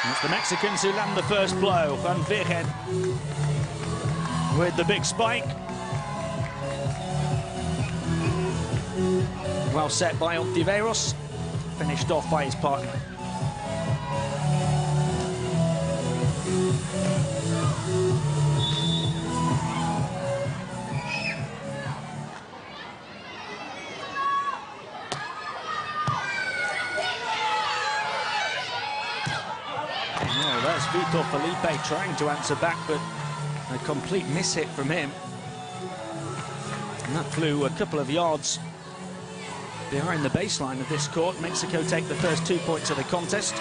It's the Mexicans who land the first blow. Virgen with the big spike. Well set by Ontiveros. Finished off by his partner. Oh, that's Vitor Felipe trying to answer back, but a complete miss-hit from him. And that flew a couple of yards behind the baseline of this court. Mexico take the first 2 points of the contest.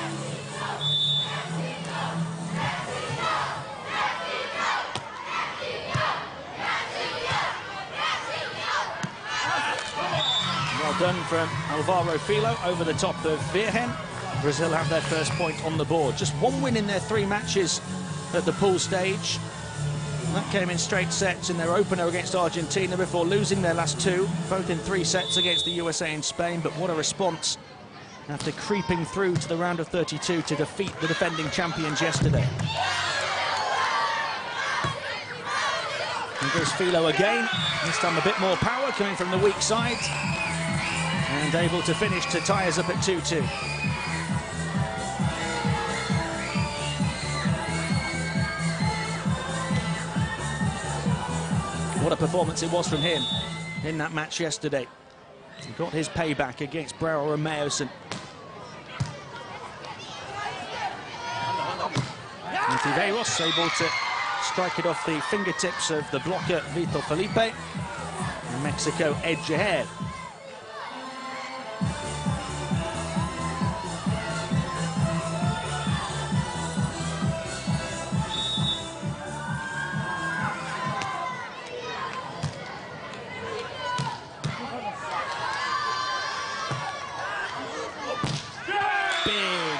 Well done from Álvaro Filho over the top of Virgen. Brazil have their first point on the board. Just one win in their 3 matches at the pool stage. That came in straight sets in their opener against Argentina before losing their last 2, both in 3 sets against the USA and Spain. But what a response after creeping through to the round of 32 to defeat the defending champions yesterday. And goes Filho again, this time a bit more power coming from the weak side, and able to finish to tie us up at 2-2. What a performance it was from him in that match yesterday. He got his payback against Brouwer and Meyerson. Ontiveros able to strike it off the fingertips of the blocker Vitor Felipe. And Mexico edge ahead.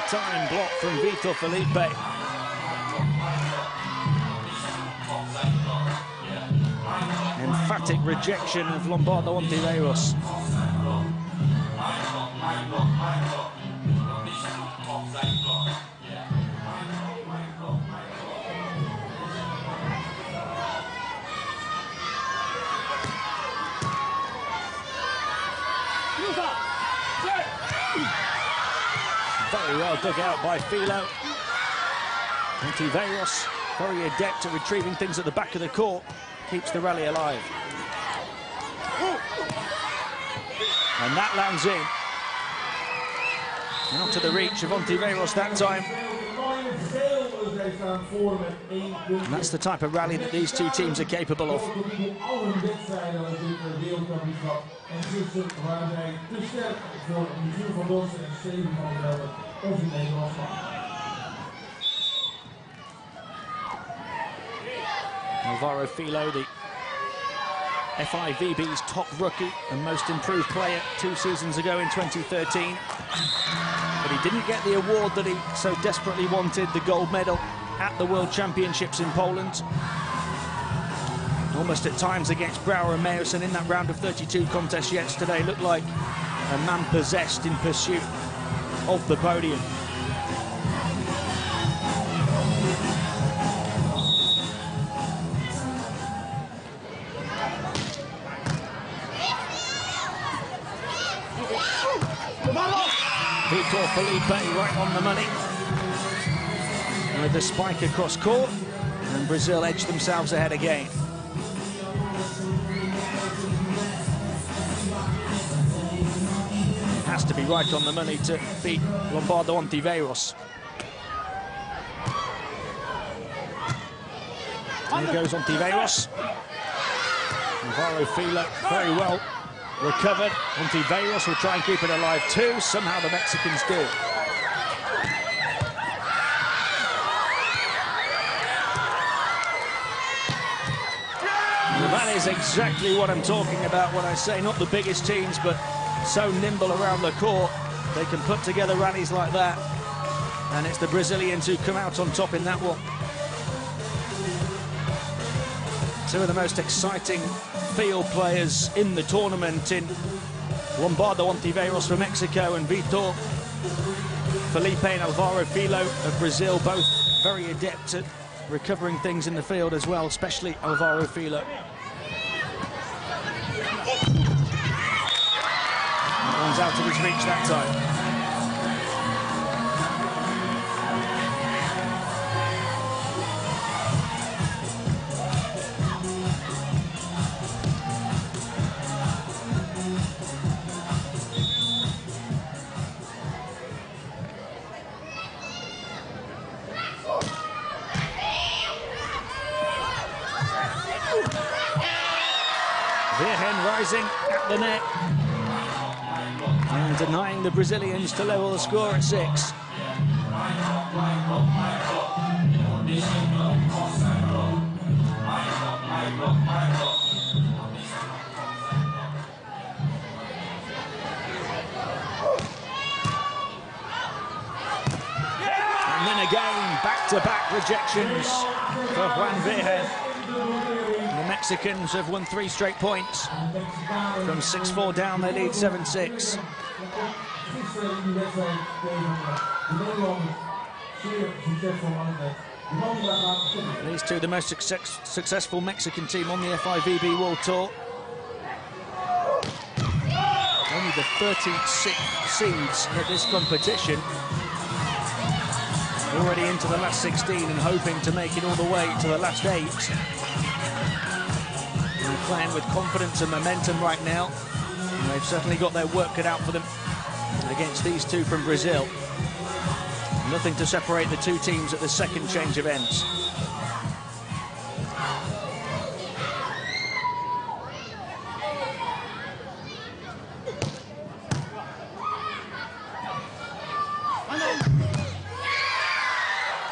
Time block from Vitor Felipe. Emphatic rejection of Lombardo Ontiveros. Very well dug out by Filho. Ontiveros, very adept at retrieving things at the back of the court, keeps the rally alive. And that lands in. Out to the reach of Ontiveros that time. And that's the type of rally that these two teams are capable of. Álvaro Filho, the FIVB's top rookie and most improved player 2 seasons ago in 2013. But he didn't get the award that he so desperately wanted, the gold medal at the World Championships in Poland. Almost at times against Brouwer and Meyerson in that round of 32 contest yesterday, looked like a man possessed in pursuit of the podium. Vitor Felipe right on the money with the spike across court, and Brazil edge themselves ahead again. Has to be right on the money to beat Lombardo Ontiveros. Here goes Ontiveros. Álvaro Filho very well recovered. Ontiveros will try and keep it alive too. Somehow the Mexicans do. Well, that is exactly what I'm talking about when I say not the biggest teams, but so nimble around the court. They can put together rallies like that. And it's the Brazilians who come out on top in that one. Two of the most exciting field players in the tournament in Lombardo Ontiveros for Mexico and Vitor Felipe and Álvaro Filho of Brazil, both very adept at recovering things in the field as well, especially Álvaro Filho. That one's out of his reach that time. Virgen rising at the net and denying the Brazilians to level the score at 6. And then again, back-to-back rejections for Juan Virgen. The Mexicans have won 3 straight points. From 6-4 down, they lead 7-6. These two, the most successful Mexican team on the FIVB World Tour. Only the 36th seeds at this competition. Already into the last 16 and hoping to make it all the way to the last 8. They're playing with confidence and momentum right now. And they've certainly got their work cut out for them against these two from Brazil. Nothing to separate the two teams at the second change of ends.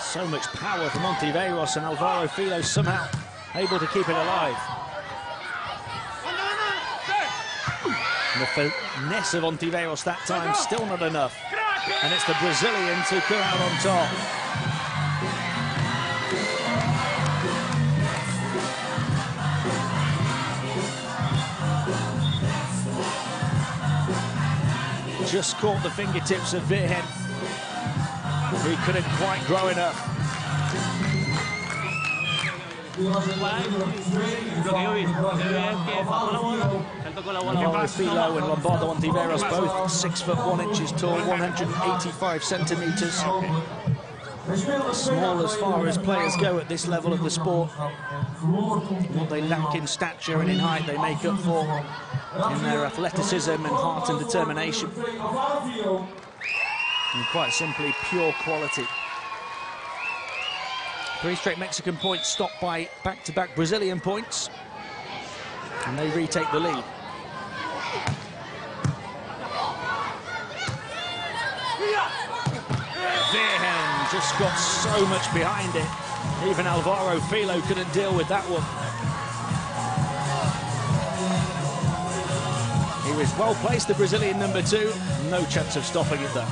So much power from Ontiveros, and Álvaro Filho somehow able to keep it alive. And the finesse of Ontiveros that time still not enough. And it's the Brazilians who come out on top. Just caught the fingertips of Virgen. He couldn't quite grow enough. Álvaro Filho and Lombardo Ontiveros, both 6'1" tall, 185 centimetres. Small as far as players go at this level of the sport. What they lack in stature and in height, they make up for in their athleticism and heart and determination. And quite simply, pure quality. 3 straight Mexican points stopped by back-to-back Brazilian points. And they retake the lead. Virgen just got so much behind it. Even Álvaro Filho couldn't deal with that one. He was well placed, the Brazilian number 2. No chance of stopping it though.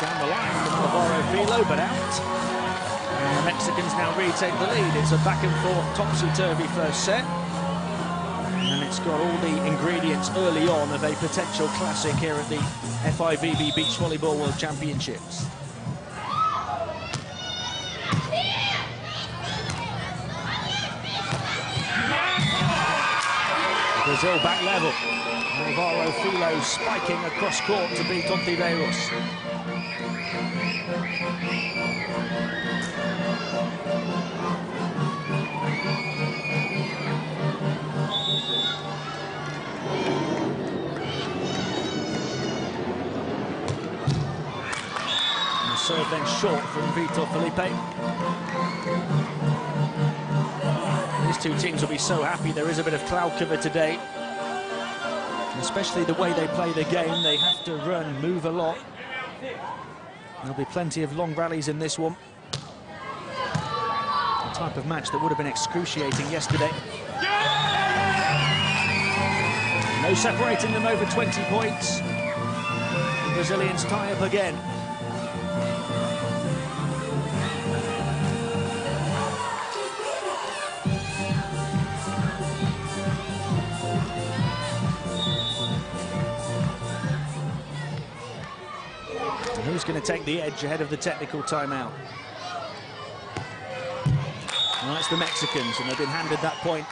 Down the line from Álvaro Filho, but out. And the Mexicans now retake the lead. It's a back-and-forth, topsy-turvy first set. And it's got all the ingredients early on of a potential classic here at the FIVB Beach Volleyball World Championships. Brazil back level. Álvaro Filho spiking across court to beat Ontiveros. And serve then short from Vitor Felipe. These two teams will be so happy there is a bit of cloud cover today. Especially the way they play the game, they have to run, move a lot. There'll be plenty of long rallies in this one. The type of match that would have been excruciating yesterday. No separating them over 20 points. The Brazilians tie up again. going to take the edge ahead of the technical timeout. And that's the Mexicans, and they've been handed that point.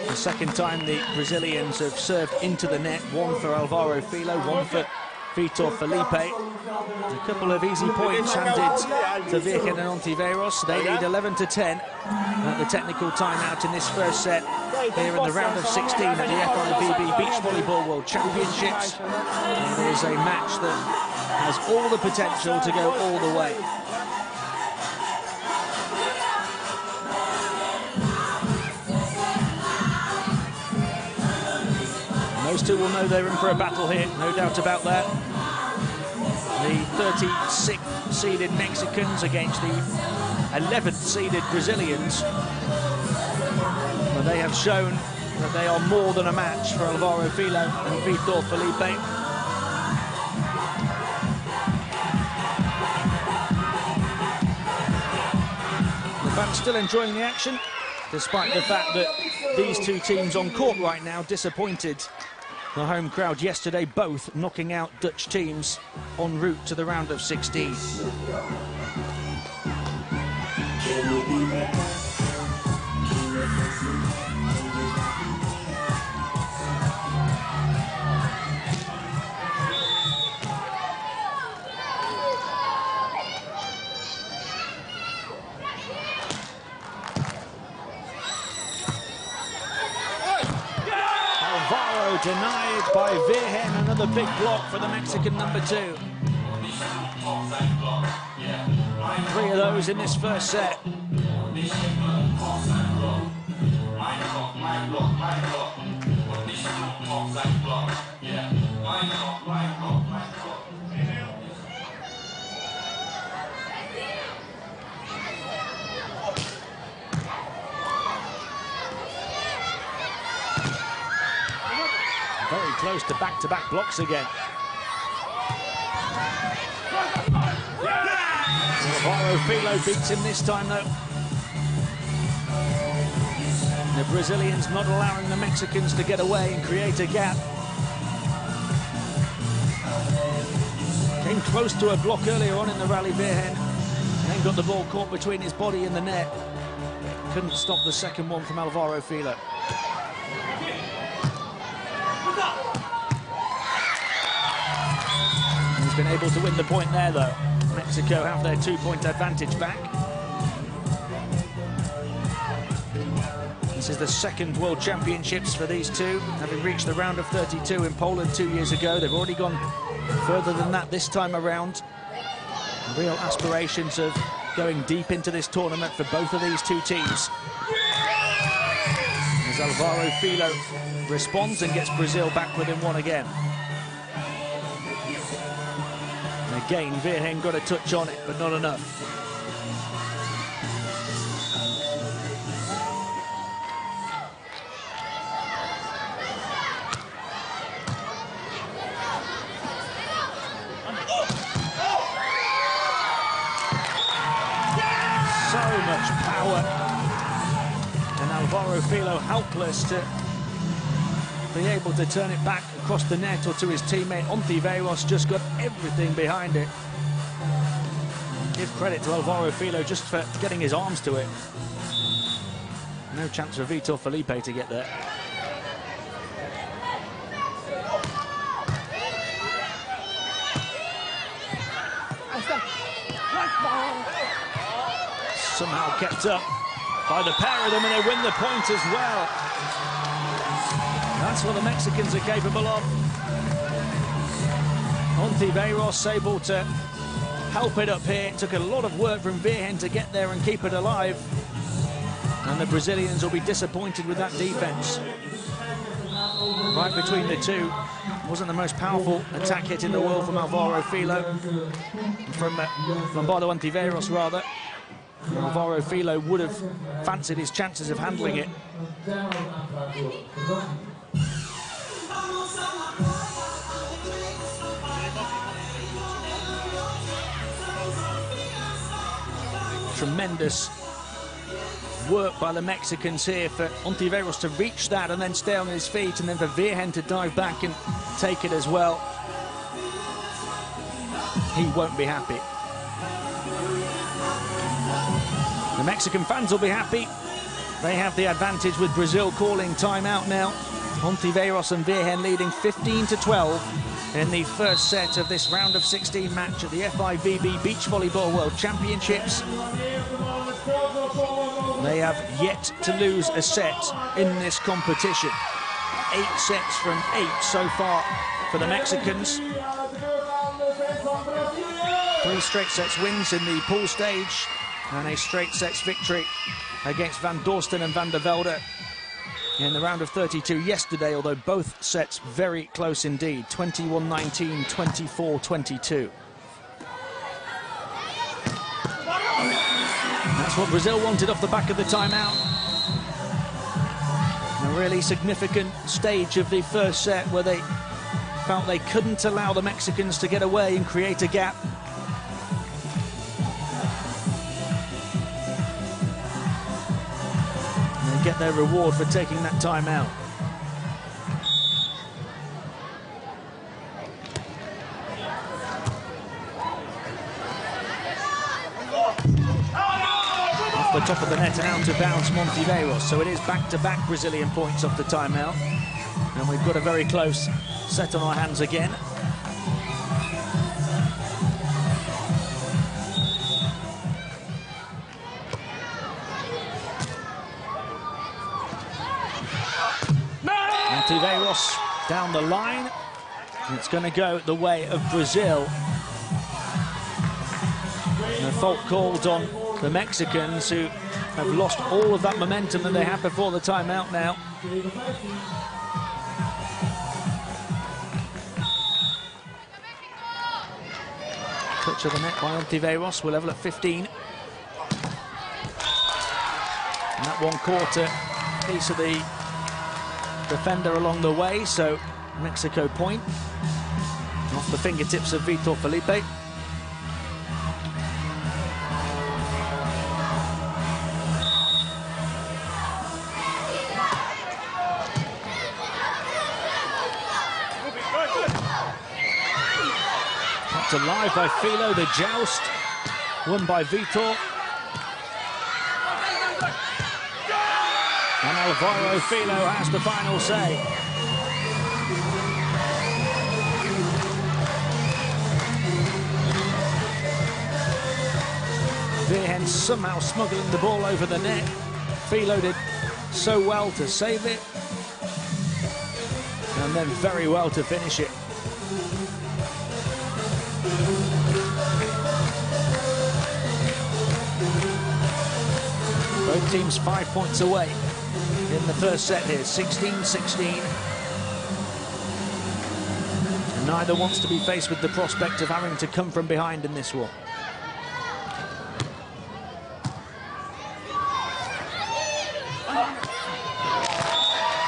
The second time the Brazilians have served into the net, one for Álvaro Filho, one for Vitor Felipe. A couple of easy points handed to Virgen and Ontiveros. They need 11-10 at the technical timeout in this first set here in the round of 16 at the FIVB Beach Volleyball World Championships. It is a match that has all the potential to go all the way. Those two will know they're in for a battle here, no doubt about that. The 36th seeded Mexicans against the 11th seeded Brazilians. Well, they have shown that they are more than a match for Álvaro Filho and Vitor Felipe. The fans still enjoying the action, despite the fact that these two teams on court right now disappointed the home crowd yesterday, both knocking out Dutch teams en route to the round of 16. Álvaro denied by Virgen, another big block for the Mexican number 2. 3 of those in this first set. Very close to back-to-back blocks again. Álvaro Filho beats him this time, though. The Brazilians not allowing the Mexicans to get away and create a gap. Came close to a block earlier on in the rally, Virgen, and then got the ball caught between his body and the net. Couldn't stop the second one from Álvaro Filho. He's been able to win the point there, though. Mexico have their 2-point advantage back. This is the second World Championships for these two, having reached the round of 32 in Poland 2 years ago. They've already gone further than that this time around. Real aspirations of going deep into this tournament for both of these two teams. As Álvaro Filho responds and gets Brazil back within one again. And again, Virgen got a touch on it, but not enough. So much power, and Álvaro Filho helpless to be able to turn it back across the net or to his teammate. Ontiveros just got everything behind it. Give credit to Álvaro Filho just for getting his arms to it. No chance for Vitor Felipe to get there. Somehow kept up by the pair of them, and they win the point as well. That's what the Mexicans are capable of. Ontiveros able to help it up here. It took a lot of work from Virgen to get there and keep it alive. And the Brazilians will be disappointed with that defense. Right between the two. Wasn't the most powerful attack hit in the world from Álvaro Filho. From Lombardo Ontiveros, rather. Álvaro Filho would have fancied his chances of handling it. Tremendous work by the Mexicans here for Ontiveros to reach that and then stay on his feet, and then for Virgen to dive back and take it as well. he won't be happy. The Mexican fans will be happy. They have the advantage with Brazil calling timeout now. Ontiveros and Virgen leading 15-12 in the first set of this round of 16 match at the FIVB Beach Volleyball World Championships. They have yet to lose a set in this competition. 8 sets from 8 so far for the Mexicans. 3 straight sets wins in the pool stage and a straight sets victory against Van Dorsten and Van der Velde in the round of 32 yesterday, although both sets very close indeed. 21-19, 24-22. That's what Brazil wanted off the back of the timeout. A really significant stage of the first set where they felt they couldn't allow the Mexicans to get away and create a gap. And they get their reward for taking that timeout. The top of the net and out of bounds Ontiveros, so it is back-to-back Brazilian points off the timeout, and we've got a very close set on our hands again. Ontiveros down the line, and it's going to go the way of Brazil. And a fault called on the Mexicans, who have lost all of that momentum that they had before the timeout now. Touch of the net by Ontiveros. We're level at 15. And that 1/4 piece of the defender along the way, so Mexico point. Off the fingertips of Vitor Felipe. Alive by Filho, the joust won by Vitor, and Álvaro Filho has the final say. Virgen somehow smuggling the ball over the net. Filho did so well to save it, and then very well to finish it. Both teams 5 points away in the first set here, 16-16. And neither wants to be faced with the prospect of having to come from behind in this one.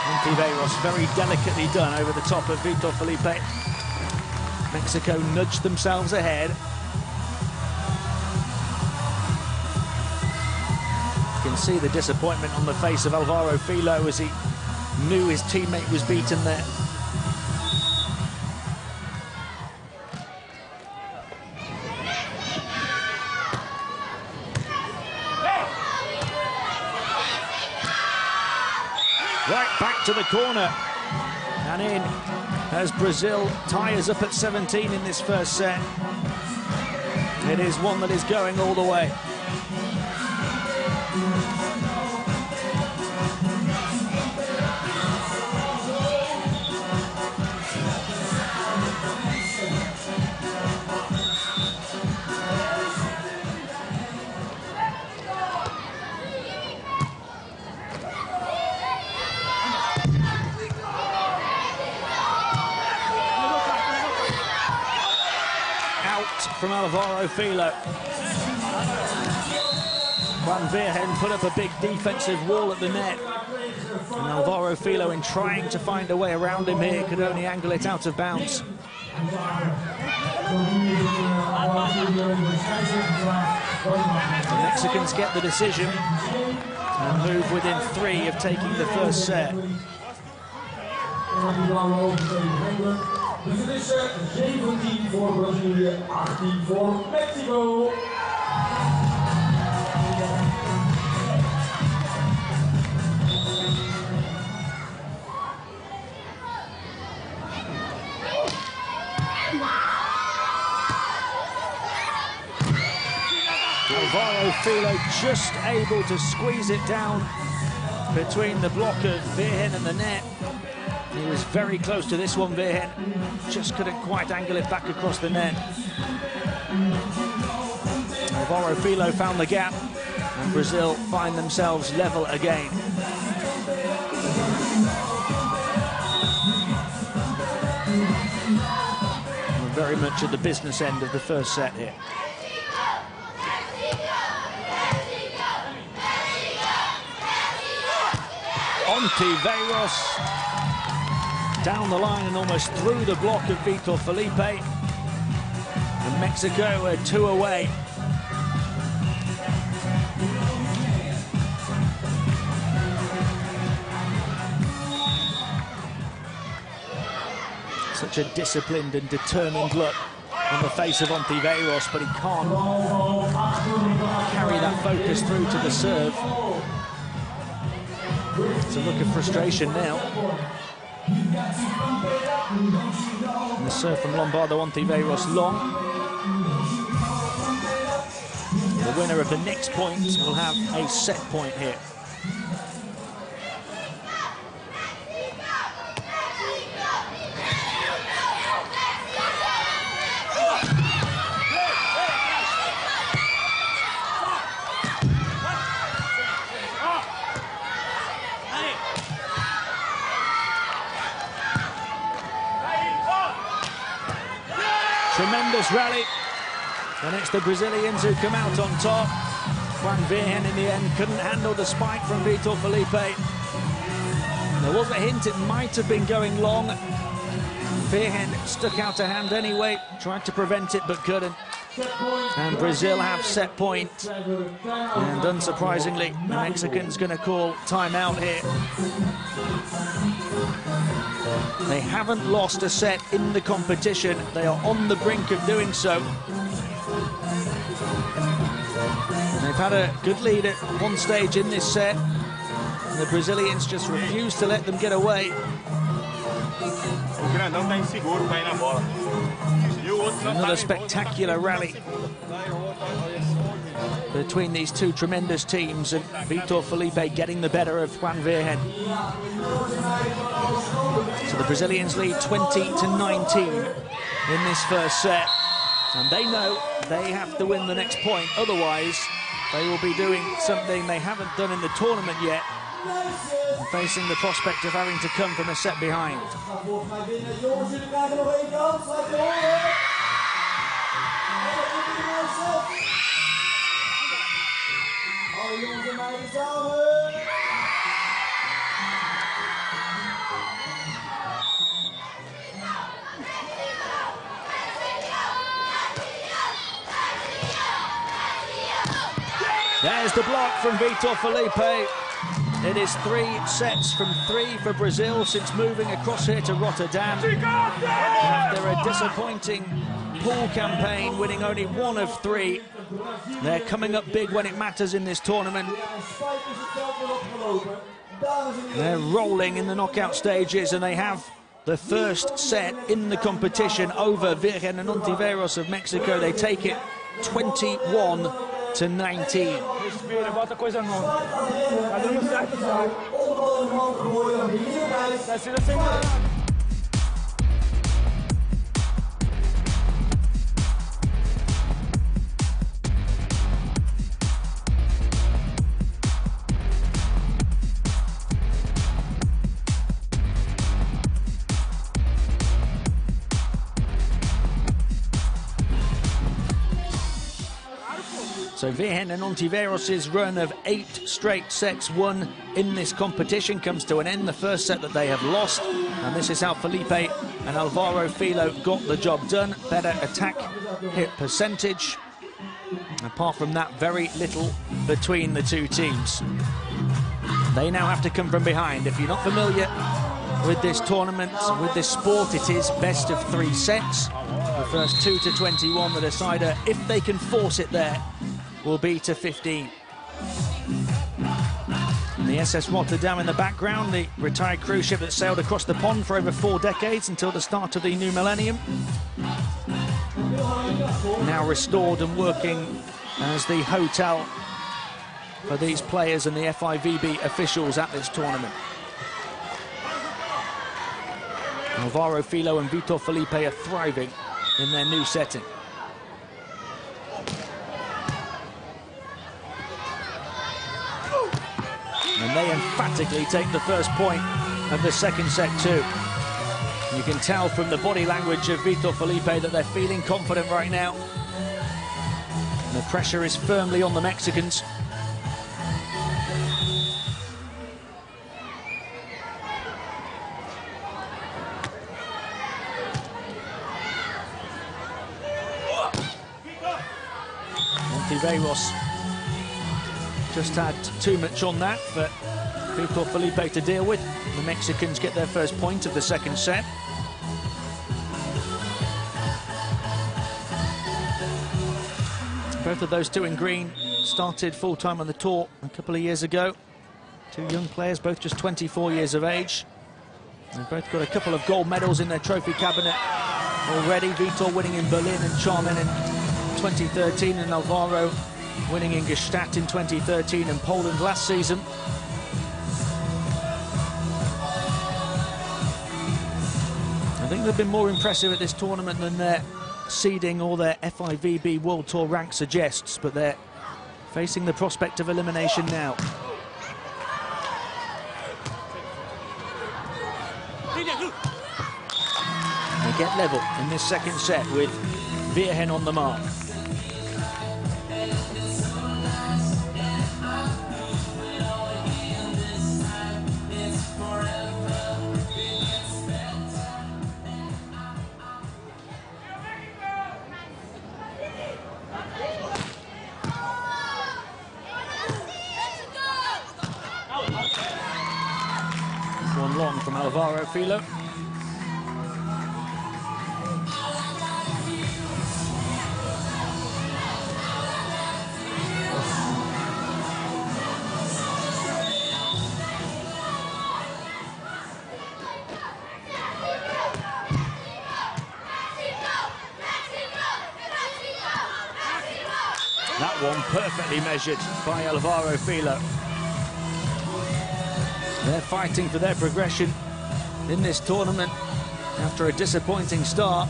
Ontiveros very delicately done over the top of Vitor Felipe. Mexico nudged themselves ahead. You can see the disappointment on the face of Álvaro Filho as he knew his teammate was beaten there. Right back to the corner and in as Brazil ties up at 17 in this first set. It is one that is going all the way. From Álvaro Filho. Van Virgen put up a big defensive wall at the net, and Álvaro Filho, in trying to find a way around him here, could only angle it out of bounds. The Mexicans get the decision and move within 3 of taking the first set. Beslissingen 17 voor Brazilië, 18 voor Mexico. Álvaro Filho just able to squeeze it down between the block of Virgen and the net. He was very close to this one, Virgen. Just couldn't quite angle it back across the net. Álvaro Filho found the gap, and Brazil find themselves level again. We're very much at the business end of the first set here. Ontiveros down the line and almost through the block of Vitor Felipe. And Mexico are 2 away. Such a disciplined and determined look on the face of Ontiveros, but he can't carry that focus through to the serve. It's a look of frustration now. And the serve from Lombardo Ontiveros long. The winner of the next point will have a set point here. Tremendous rally, and it's the Brazilians who come out on top. Virgen in the end couldn't handle the spike from Vitor Felipe. There was a hint it might have been going long. Virgen stuck out a hand anyway, tried to prevent it but couldn't. And Brazil have set point. And unsurprisingly, the Mexicans going to call timeout here. They haven't lost a set in the competition. They are on the brink of doing so. They've had a good lead at one stage in this set. And the Brazilians just refuse to let them get away. Another spectacular rally between these two tremendous teams, and Vitor Felipe getting the better of Virgen. So the Brazilians lead 20-19 in this first set, and they know they have to win the next point, otherwise they will be doing something they haven't done in the tournament yet, facing the prospect of having to come from a set behind. There's the block from Vitor Felipe. It is 3 sets from 3 for Brazil since moving across here to Rotterdam. After a disappointing pool campaign, winning only 1 of 3. They're coming up big when it matters in this tournament. They're rolling in the knockout stages, and they have the first set in the competition over Virgen and Ontiveros of Mexico. They take it 21-19. So Virgen and Ontiveros' run of 8 straight sets won in this competition comes to an end. The first set that they have lost, and this is how Felipe and Álvaro Filho got the job done. Better attack hit percentage. Apart from that, very little between the two teams. They now have to come from behind. If you're not familiar with this tournament, with this sport, it is best of 3 sets. The first 2 to 21, the decider, if they can force it there, will be to 15. And the SS Rotterdam in the background, the retired cruise ship that sailed across the pond for over 4 decades until the start of the new millennium. Now restored and working as the hotel for these players and the FIVB officials at this tournament. Álvaro, Filho and Vitor Felipe are thriving in their new setting. And they emphatically take the first point of the second set too. You can tell from the body language of Vitor Felipe that they're feeling confident right now. And the pressure is firmly on the Mexicans. Ontiveros just had too much on that for Vitor Felipe to deal with. The Mexicans get their first point of the second set. Both of those two in green started full-time on the tour a couple of years ago. Two young players, both just 24 years of age. They've both got a couple of gold medals in their trophy cabinet already. Vitor winning in Berlin and Charmin in 2013, and Álvaro winning in Gstaad in 2013 and Poland last season. I think they've been more impressive at this tournament than their seeding or their FIVB World Tour rank suggests, but they're facing the prospect of elimination now. They get level in this second set with Virgen on the mark. One long from Álvaro Filho. That one perfectly measured by Álvaro Filho. They're fighting for their progression in this tournament after a disappointing start.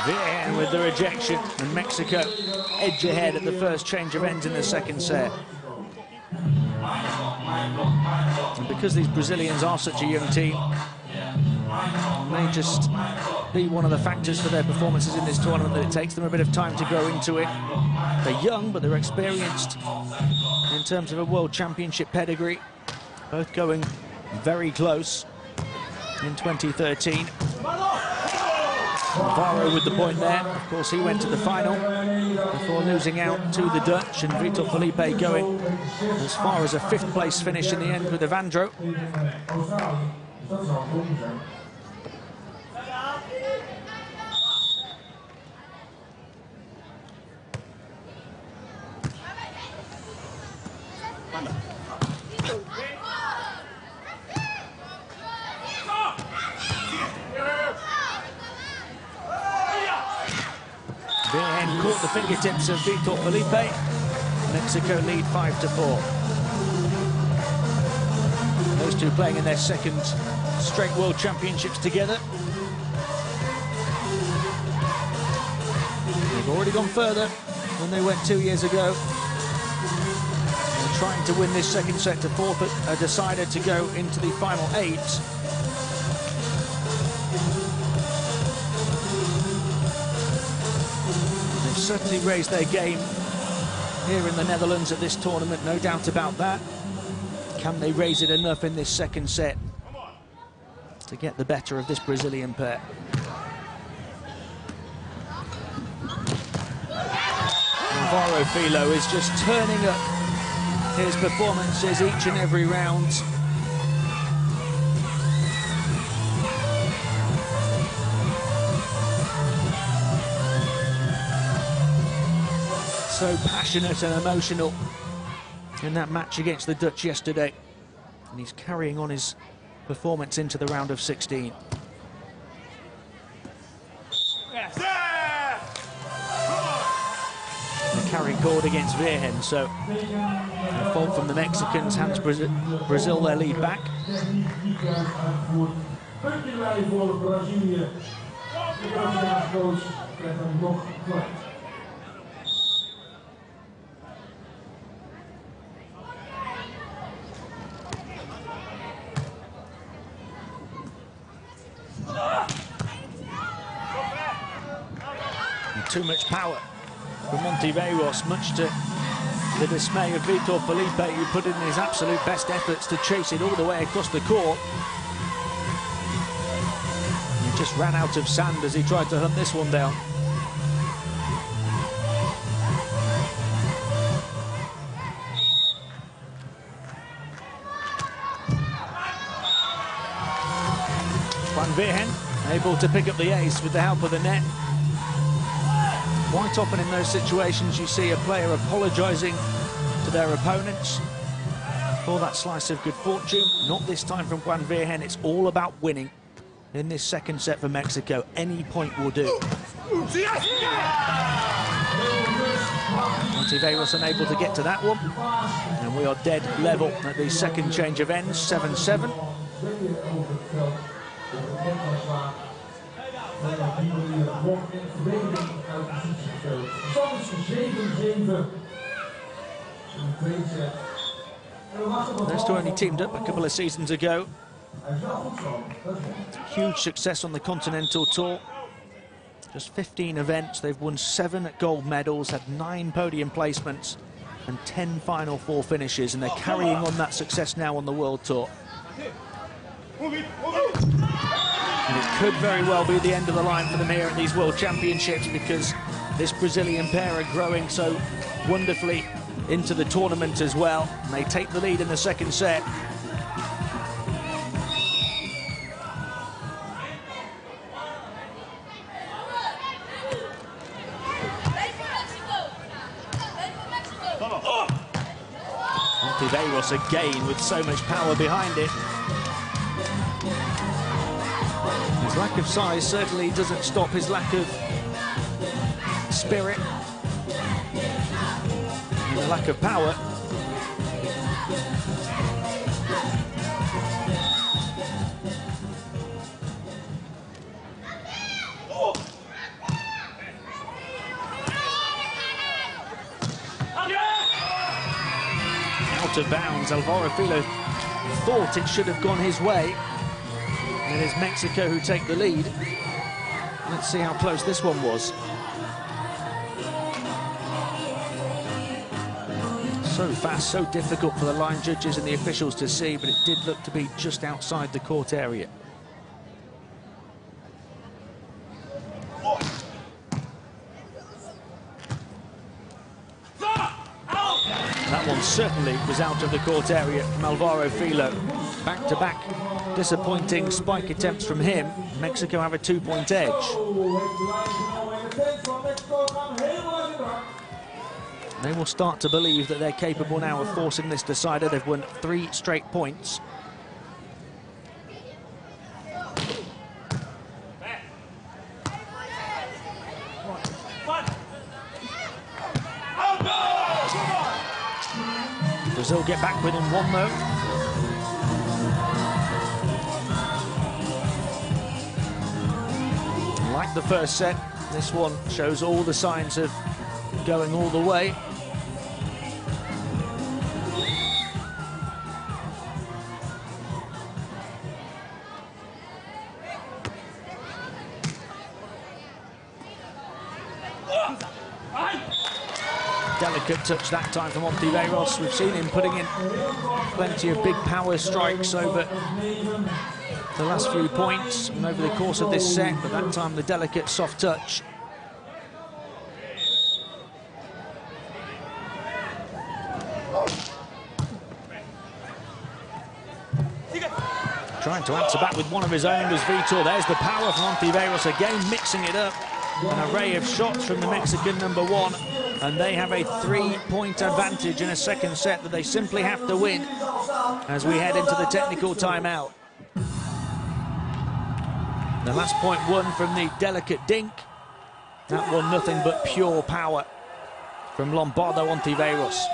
Virgen with the rejection, and Mexico edge ahead at the first change of ends in the second set. And because these Brazilians are such a young team, it may just be one of the factors for their performances in this tournament that it takes them a bit of time to grow into it. They're young, but they're experienced in terms of a world championship pedigree, both going very close in 2013. Álvaro with the point there. Of course, he went to the final before losing out to the Dutch, and Vitor Felipe going as far as a 5th place finish in the end with Evandro. Virgen caught the fingertips of Vitor Felipe. Mexico lead 5-4. Those two playing in their second straight World Championships together. They've already gone further than they went 2 years ago. They're trying to win this second set to forfeit a decider to go into the final 8. Certainly raised their game here in the Netherlands at this tournament, no doubt about that. Can they raise it enough in this second set to get the better of this Brazilian pair? Álvaro Filho is just turning up his performances each and every round. So passionate and emotional in that match against the Dutch yesterday. And he's carrying on his performance into the round of 16. The carry called against Virgen, so a fault from the Mexicans hands Brazil their lead back. Too much power from Ontiveros, much to the dismay of Vitor Felipe, who put in his absolute best efforts to chase it all the way across the court. He just ran out of sand as he tried to hunt this one down. Virgen able to pick up the ace with the help of the net. Quite often in those situations you see a player apologising to their opponents for that slice of good fortune. Not this time from Virgen. It's all about winning in this second set for Mexico. Any point will do. Ontiveros unable to get to that one. And we are dead level at the second change of ends, 7-7. Those two only teamed up a couple of seasons ago. Huge success on the Continental Tour. Just 15 events, they've won 7 gold medals, had 9 podium placements and 10 Final Four finishes, and they're carrying on that success now on the World Tour. And it could very well be the end of the line for them here at these World Championships, because this Brazilian pair are growing so wonderfully into the tournament as well. And they take the lead in the second set. Ontiveros again with so much power behind it. His lack of size certainly doesn't stop his lack of spirit and the lack of power. Out of bounds. Álvaro Filho thought it should have gone his way. And it is Mexico who take the lead. Let's see how close this one was. So fast, so difficult for the line judges and the officials to see, but it did look to be just outside the court area. That one certainly was out of the court area from Álvaro Filho. Back-to-back disappointing spike attempts from him. Mexico have a 2-point edge. They will start to believe that they're capable now of forcing this decider. They've won 3 straight points. Brazil get back within 1 though. Like the first set, this one shows all the signs of going all the way. delicate touch that time from Ontiveros. We've seen him putting in plenty of big power strikes over the last few points and over the course of this set, but that time the delicate soft touch. Trying to answer back with one of his own was Vitor. There's the power from Ontiveros again, mixing it up. An array of shots from the Mexican #1, and they have a 3-point advantage in a second set that they simply have to win as we head into the technical timeout. The last point won from the delicate dink. That one nothing but pure power from Lombardo Ontiveros.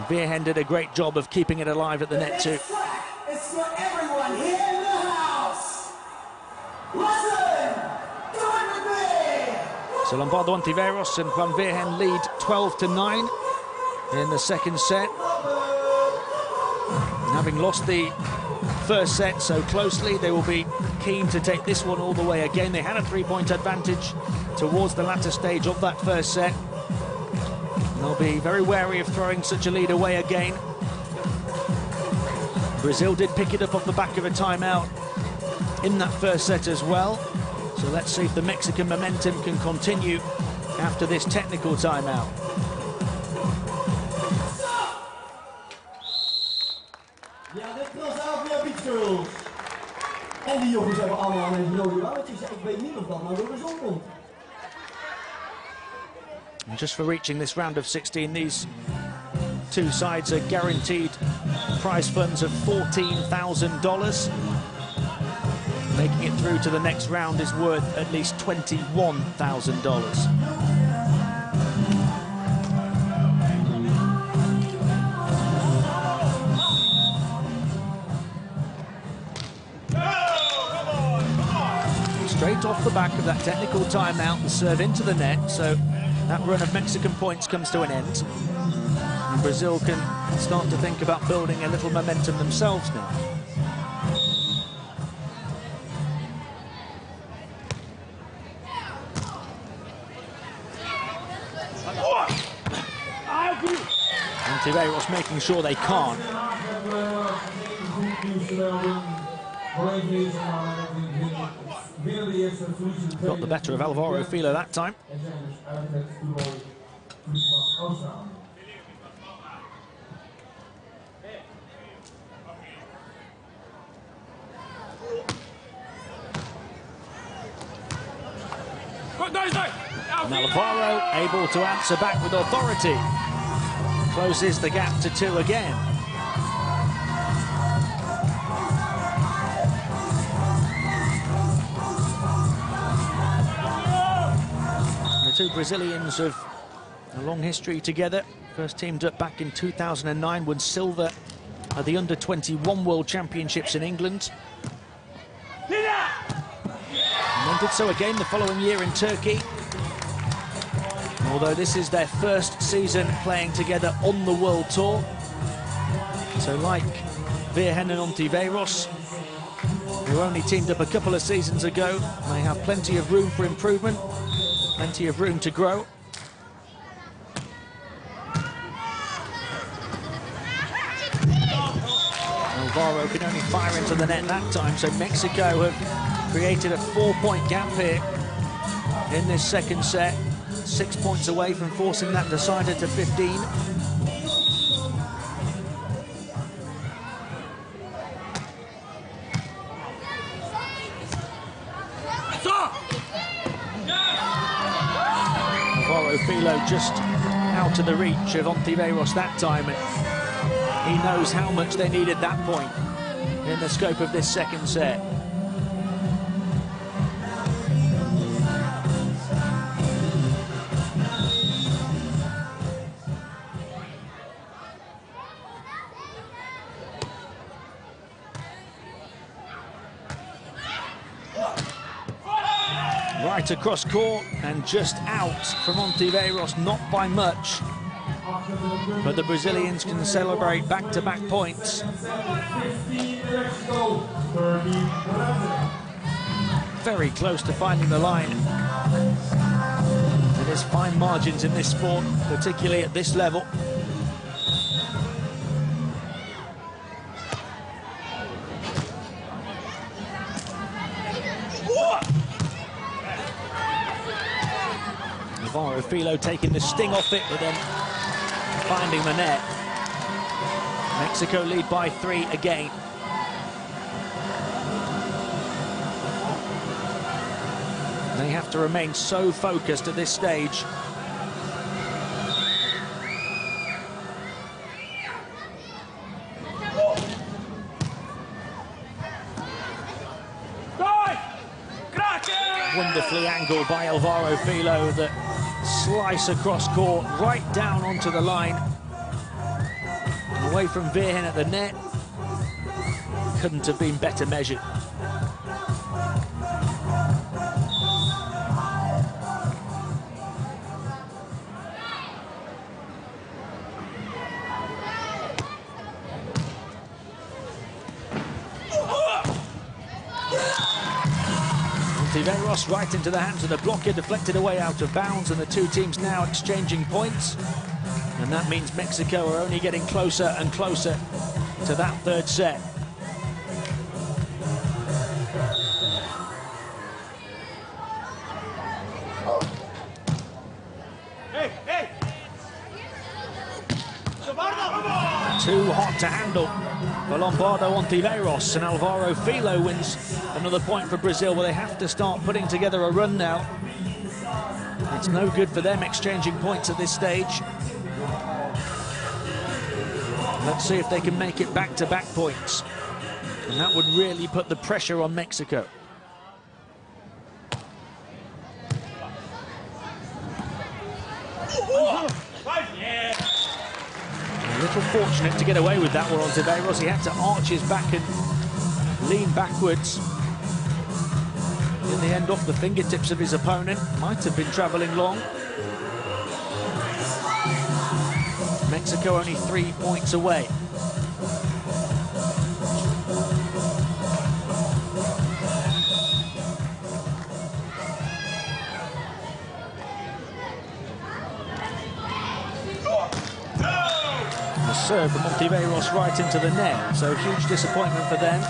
Virgen did a great job of keeping it alive at the net too. It's for everyone here in the house. Listen, do it with me. So Lombardo Ontiveros and Van Virgen lead 12-9 in the second set. And having lost the first set so closely, they will be keen to take this one all the way again. They had a 3-point advantage towards the latter stage of that first set. And they'll be very wary of throwing such a lead away again. Brazil did pick it up off the back of a timeout in that first set as well. So let's see if the Mexican momentum can continue after this technical timeout. Ja, dit was Álvaro Vitor. En die jongens hebben allemaal een rode randjes. Ik weet niet of dat nou door de zon komt. And just for reaching this round of 16, these two sides are guaranteed prize funds of $14,000. Making it through to the next round is worth at least $21,000. Straight off the back of that technical timeout, the serve into the net, so that run of Mexican points comes to an end. And Brazil can start to think about building a little momentum themselves now. Ontiveros making sure they can't. Got the better of Álvaro Filho that time. Now Álvaro able to answer back with authority. Closes the gap to 2 again. The two Brazilians have a long history together. First teamed up back in 2009, won silver at the Under-21 World Championships in England. And then did so again the following year in Turkey. Although this is their first season playing together on the World Tour. So like Virgen and Ontiveros, who only teamed up a couple of seasons ago, they have plenty of room for improvement, plenty of room to grow. Álvaro can only fire into the net that time, so Mexico have created a 4-point gap here in this second set. 6 points away from forcing that decider to 15. Álvaro Filho just out of the reach of Ontiveros that time, and he knows how much they needed that point in the scope of this second set. Right across court and just out from Ontiveros, not by much. But the Brazilians can celebrate back-to-back points. Very close to finding the line. And there's fine margins in this sport, particularly at this level. Álvaro Filho taking the sting off it, but then finding the net. Mexico lead by 3 again. They have to remain so focused at this stage. Wonderfully angled by Álvaro Filho, that slice across court, right down onto the line. And away from Virgen at the net. Couldn't have been better measured. Ontiveros right into the hands of the blocker, deflected away out of bounds, and the two teams now exchanging points. And that means Mexico are only getting closer and closer to that third set. Too hot to handle for Lombardo Ontiveros, and Álvaro Filho wins another point for Brazil, where they have to start putting together a run now. It's no good for them exchanging points at this stage. Let's see if they can make it back-to-back points, and that would really put the pressure on Mexico. A little fortunate to get away with that one, Ontiveros. He had to arch his back and lean backwards. In the end, off the fingertips of his opponent. Might have been travelling long. Mexico only 3 points away. The serve from Ontiveros right into the net, so huge disappointment for them.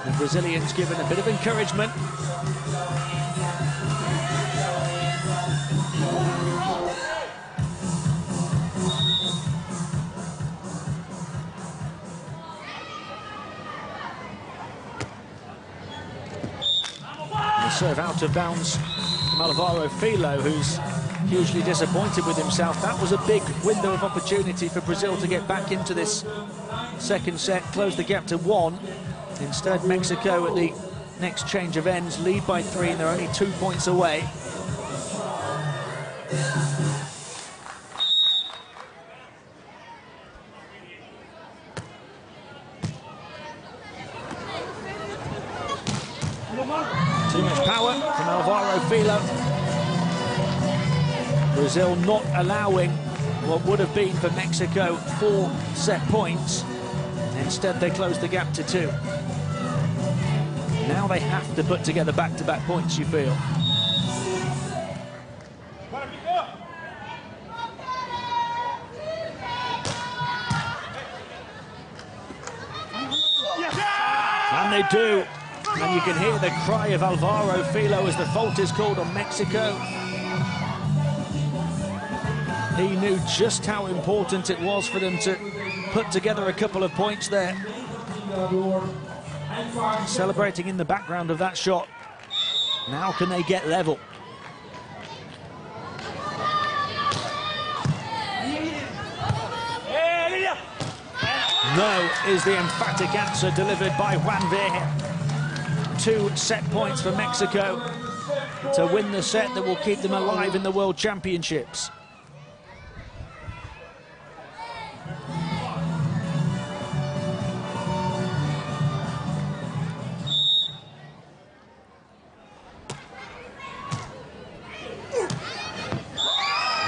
The Brazilians given a bit of encouragement. The serve out of bounds from Álvaro Filho, who's hugely disappointed with himself. That was a big window of opportunity for Brazil to get back into this second set, close the gap to 1. Instead, Mexico at the next change of ends lead by 3, and they're only 2 points away. Too much power from Álvaro Filho. Brazil not allowing what would have been for Mexico 4 set points. Instead, they close the gap to 2. Now they have to put together back-to-back points, you feel. And they do. And you can hear the cry of Álvaro Filho as the fault is called on Mexico. He knew just how important it was for them to put together a couple of points there. Celebrating in the background of that shot. Now can they get level? No is the emphatic answer delivered by Juan Virgen. 2 set points for Mexico to win the set that will keep them alive in the World Championships.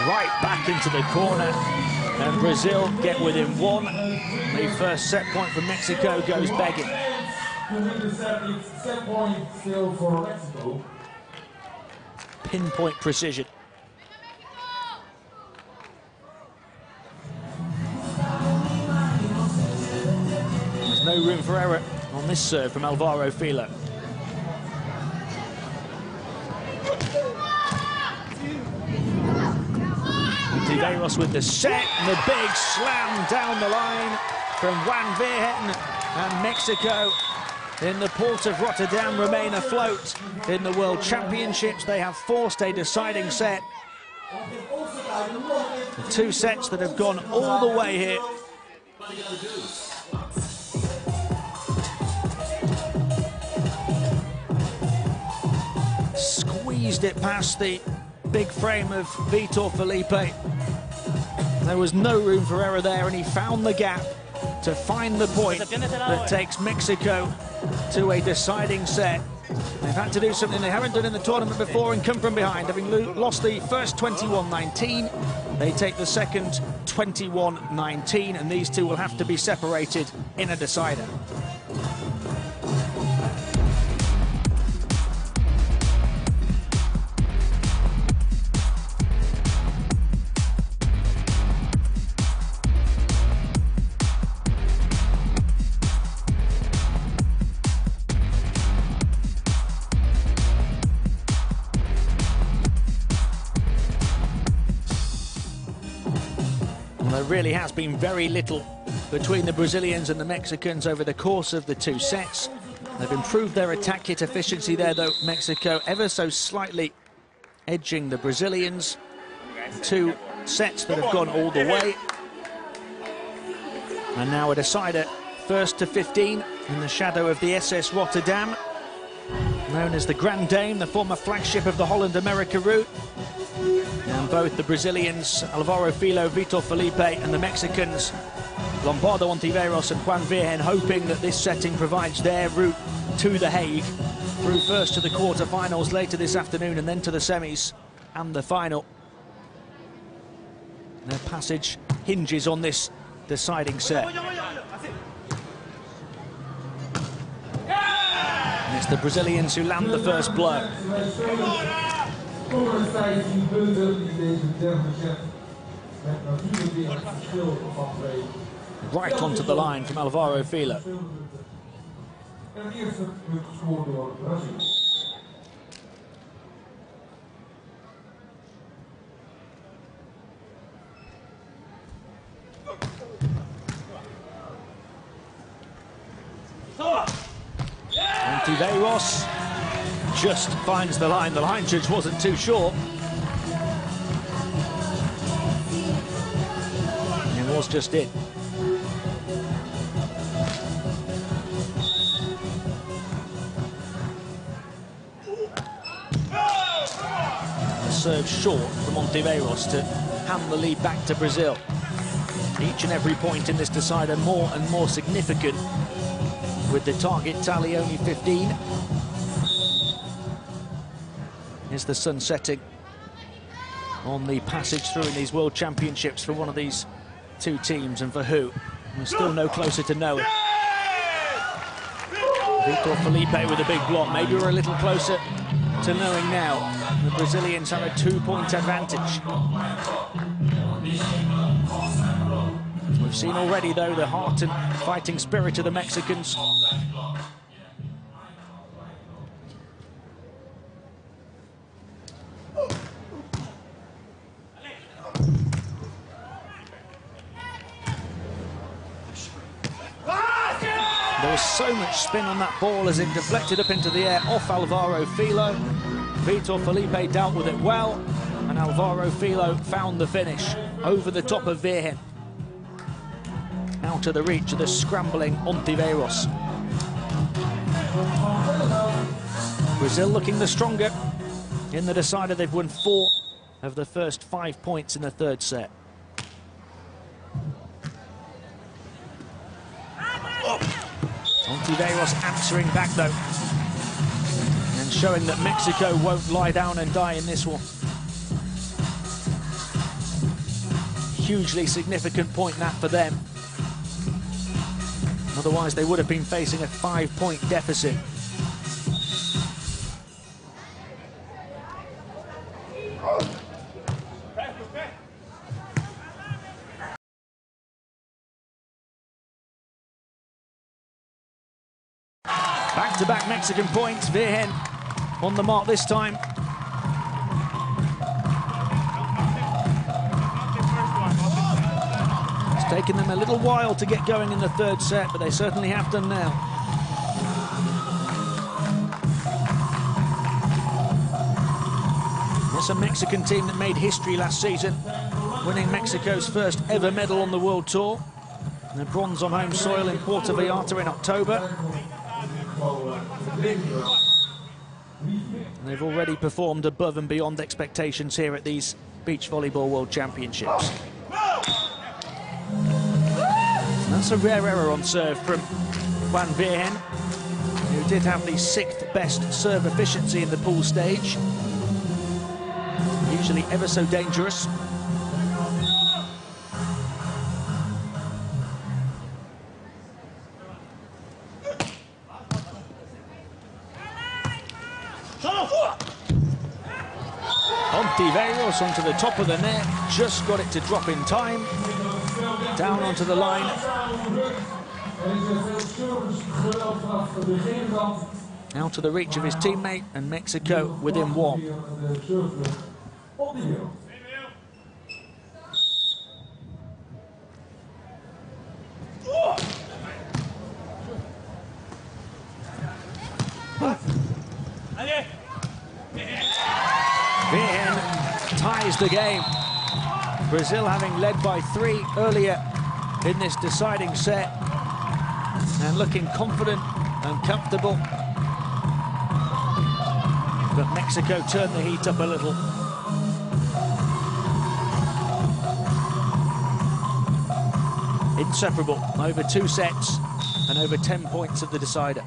Right back into the corner, and Brazil get within 1. The first set point for Mexico goes begging. pinpoint precision. There's no room for error on this serve from Álvaro Filho. Ontiveros with the set, and the big slam down the line from Virgen, and Mexico in the port of Rotterdam remain afloat in the World Championships. They have forced a deciding set. The two sets that have gone all the way here. Squeezed it past the big frame of Vitor Felipe. There was no room for error there, and he found the gap to find the point that takes Mexico to a deciding set. They've had to do something they haven't done in the tournament before and come from behind. Having lost the first 21-19, they take the second 21-19, and these two will have to be separated in a decider. There really has been very little between the Brazilians and the Mexicans over the course of the two sets. They've improved their attack hit efficiency there, though. Mexico ever so slightly edging the Brazilians. Two sets that have gone all the way. And now a decider, first to 15 in the shadow of the SS Rotterdam, known as the Grand Dame, the former flagship of the Holland-America route. And both the Brazilians, Álvaro Filho, Vitor Felipe, and the Mexicans, Lombardo Ontiveros and Virgen, hoping that this setting provides their route to The Hague, through first to the quarter-finals later this afternoon and then to the semis and the final. Their passage hinges on this deciding set. And it's the Brazilians who land the first blow. Right onto the line from Álvaro Filho. Ontiveros just finds the line. The line judge wasn't too short. It was just it. The serve short from Ontiveros to hand the lead back to Brazil. Each and every point in this decider more and more significant, with the target tally only 15. Is the sun setting on the passage through in these World Championships for one of these two teams, and for who? We're still no closer to knowing. Vitor Felipe with a big block. Maybe we're a little closer to knowing now. The Brazilians have a 2-point advantage. We've seen already, though, the heart and fighting spirit of the Mexicans. There was so much spin on that ball as it deflected up into the air off Álvaro Filho. Vitor Felipe dealt with it well, and Álvaro Filho found the finish over the top of Virgen, out of the reach of the scrambling Ontiveros. Brazil looking the stronger in the decider. They've won 4 of the first 5 points in the third set. Ontiveros answering back, though, and showing that Mexico won't lie down and die in this one. Hugely significant point that for them. Otherwise, they would have been facing a 5-point deficit. Back-to-back Mexican points. Virgen on the mark this time. It's taken them a little while to get going in the third set, but they certainly have done now. It's a Mexican team that made history last season, winning Mexico's first ever medal on the World Tour. And a bronze on home soil in Puerto Vallarta in October. And they've already performed above and beyond expectations here at these Beach Volleyball World Championships. And that's a rare error on serve from Juan Virgen, who did have the 6th best serve efficiency in the pool stage. Usually ever so dangerous. Ontiveros onto the top of the net, just got it to drop in time. Down onto the line. Out of the reach of his teammate, and Mexico within one. Virgen ties the game. Brazil having led by 3 earlier in this deciding set and looking confident and comfortable. But Mexico turned the heat up a little. Inseparable over 2 sets and over 10 points of the decider.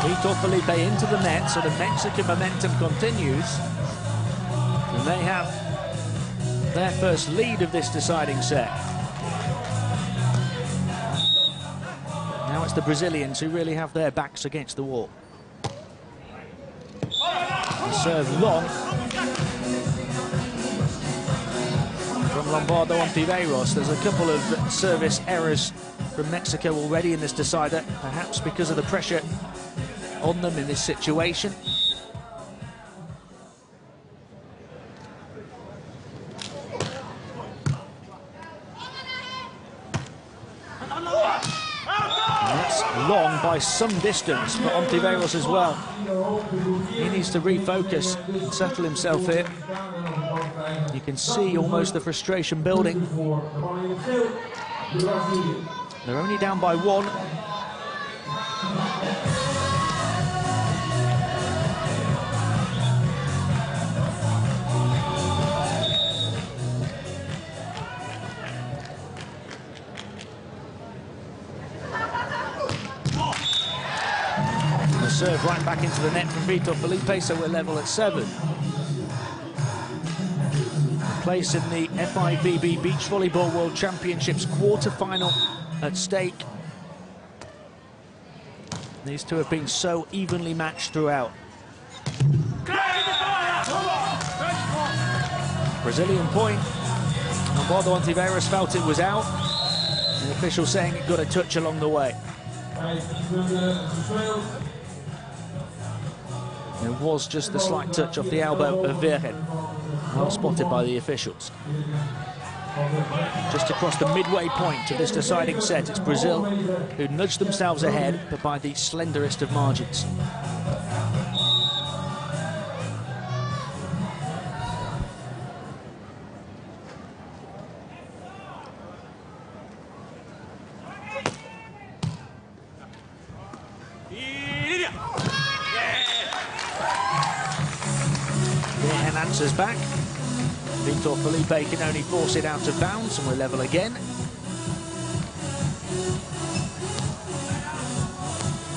Vitor Felipe into the net, so the Mexican momentum continues. And they have their first lead of this deciding set. Now it's the Brazilians who really have their backs against the wall. The serve long from Lombardo Ontiveros. There's a couple of service errors from Mexico already in this decider, perhaps because of the pressure on them in this situation. And that's long by some distance for Ontiveros as well. He needs to refocus and settle himself here. You can see almost the frustration building. They're only down by 1. Serve right back into the net from Vitor Felipe, so we're level at 7. Place in the FIVB Beach Volleyball World Championships quarter-final at stake. These two have been so evenly matched throughout. Brazilian point. Lombardo Ontiveros felt it was out. The official saying it got a touch along the way. There was just the slight touch off the elbow of Virgen. Well spotted by the officials. Just across the midway point of this deciding set, it's Brazil who nudged themselves ahead, but by the slenderest of margins. Answers back. Vitor Felipe can only force it out of bounds, and we're level again.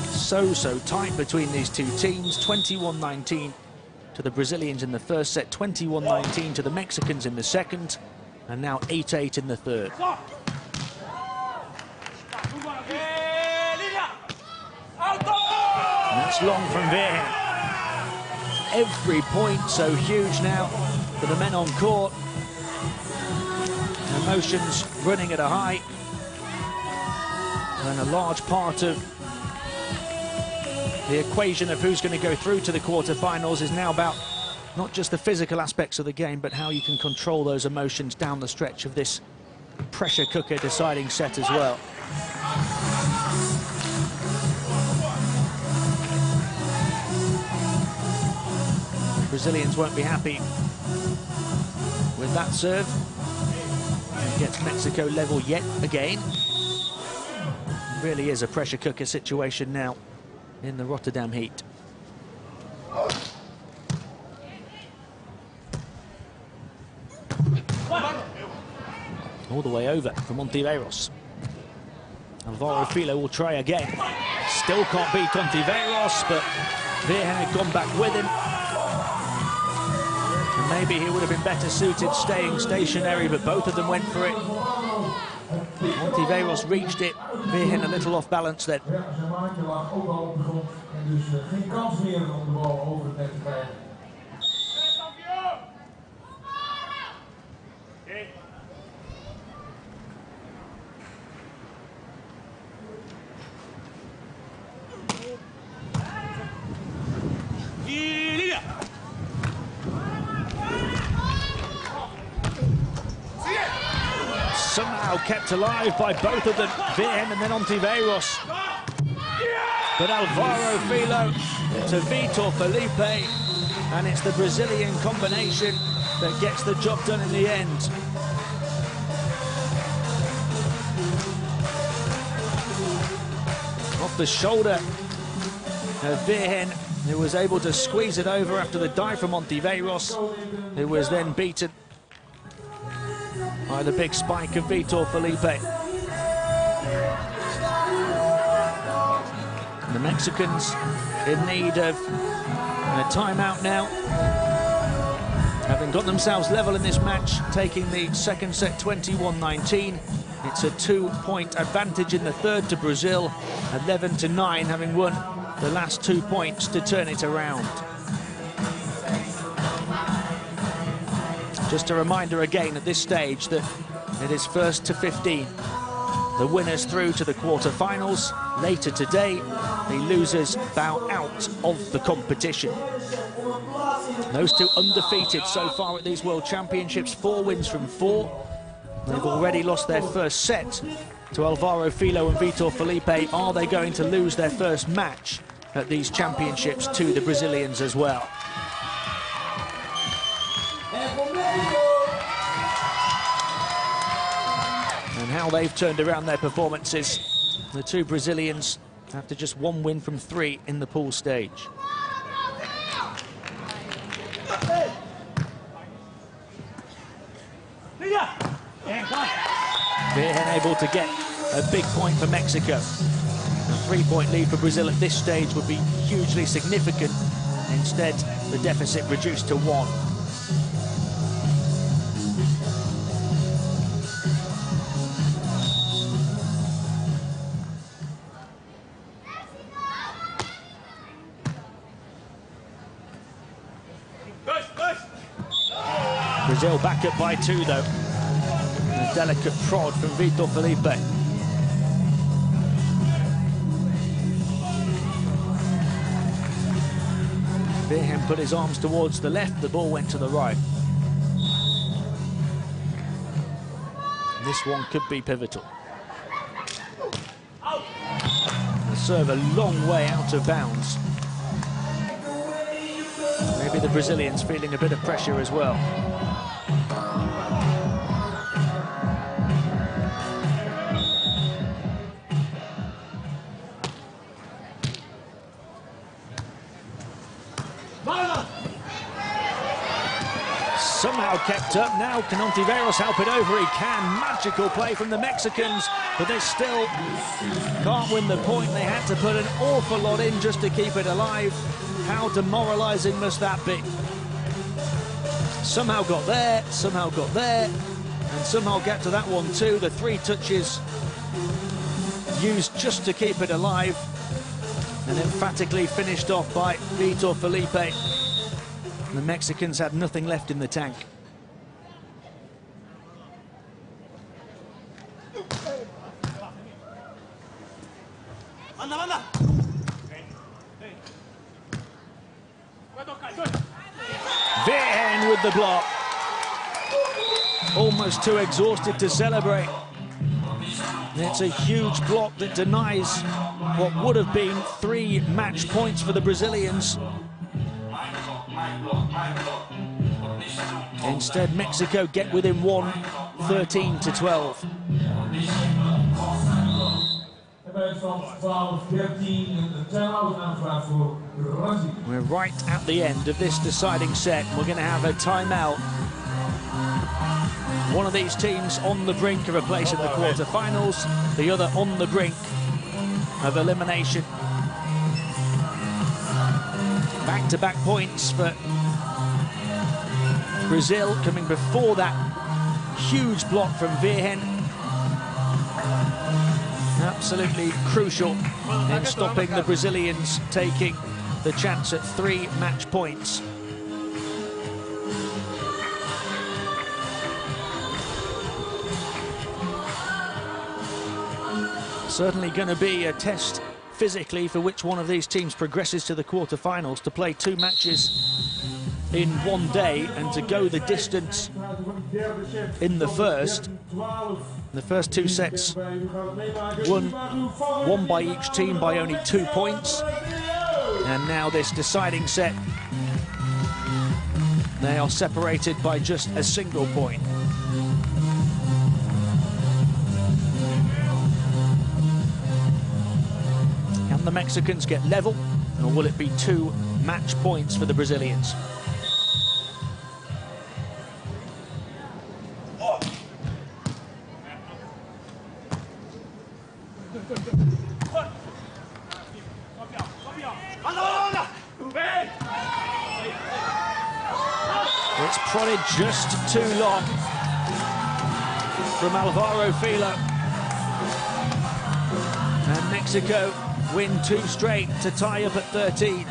So tight between these two teams. 21-19 to the Brazilians in the first set, 21-19 to the Mexicans in the second. And now 8-8 in the third. And that's long from Virgen. Every point so huge now for the men on court. Emotions running at a high. And a large part of the equation of who's going to go through to the quarterfinals is now about not just the physical aspects of the game, but how you can control those emotions down the stretch of this pressure cooker deciding set as well. Brazilians won't be happy with that serve. It gets Mexico level yet again. It really is a pressure cooker situation now in the Rotterdam heat. All the way over from Ontiveros. Álvaro Filho will try again. Still can't beat Ontiveros, but Virgen had gone back with him. And maybe he would have been better suited staying stationary, but both of them went for it. Ontiveros reached it. Virgen a little off balance then. Somehow kept alive by both of them, Virgen and then Ontiveros. But Álvaro Filho to Vitor Felipe, and it's the Brazilian combination that gets the job done in the end. Off the shoulder of Virgen, who was able to squeeze it over after the dive from Ontiveros, who was then beaten by the big spike of Vitor Felipe. And the Mexicans in need of a timeout now, having got themselves level in this match, taking the second set 21-19. It's a 2-point advantage in the third to Brazil, 11-9, having won the last 2 points to turn it around. Just a reminder again at this stage that it is first to 15. The winners through to the quarterfinals. Later today, the losers bow out of the competition. Those two undefeated so far at these World Championships, 4 wins from 4. They've already lost their first set to Álvaro Filho and Vitor Felipe. Are they going to lose their first match at these championships to the Brazilians as well? And how they've turned around their performances. The two Brazilians after just 1 win from 3 in the pool stage. Virgen able to get a big point for Mexico. A 3-point lead for Brazil at this stage would be hugely significant. Instead, the deficit reduced to 1. Brazil back up by 2 though. A delicate prod from Vitor Felipe. Virgen put his arms towards the left, the ball went to the right. And this one could be pivotal. The serve a long way out of bounds. Maybe the Brazilians feeling a bit of pressure as well. Somehow kept up. Now can Ontiveros help it over? He can. Magical play from the Mexicans, but they still can't win the point. They had to put an awful lot in just to keep it alive. How demoralising must that be? Somehow got there, somehow got there, and somehow get to that one too. The 3 touches used just to keep it alive, and emphatically finished off by Vitor Felipe. The Mexicans had nothing left in the tank. Virgen with the block. Almost too exhausted to celebrate. It's a huge block that denies what would have been 3 match points for the Brazilians. Instead, Mexico get within 1, 13-12. We're right at the end of this deciding set. We're going to have a timeout. One of these teams on the brink of a place in the quarterfinals, the other on the brink of elimination. Back-to-back points for Brazil, coming before that huge block from Virgen. Absolutely crucial in stopping the Brazilians taking the chance at 3 match points. Certainly going to be a test physically for which one of these teams progresses to the quarterfinals, to play 2 matches in one day and to go the distance in the first. The first 2 sets won by each team by only 2 points. And now this deciding set, they are separated by just a single point. Can the Mexicans get level, or will it be 2 match points for the Brazilians? It's prodded just too long from Álvaro Filho. And Mexico win 2 straight to tie up at 13. You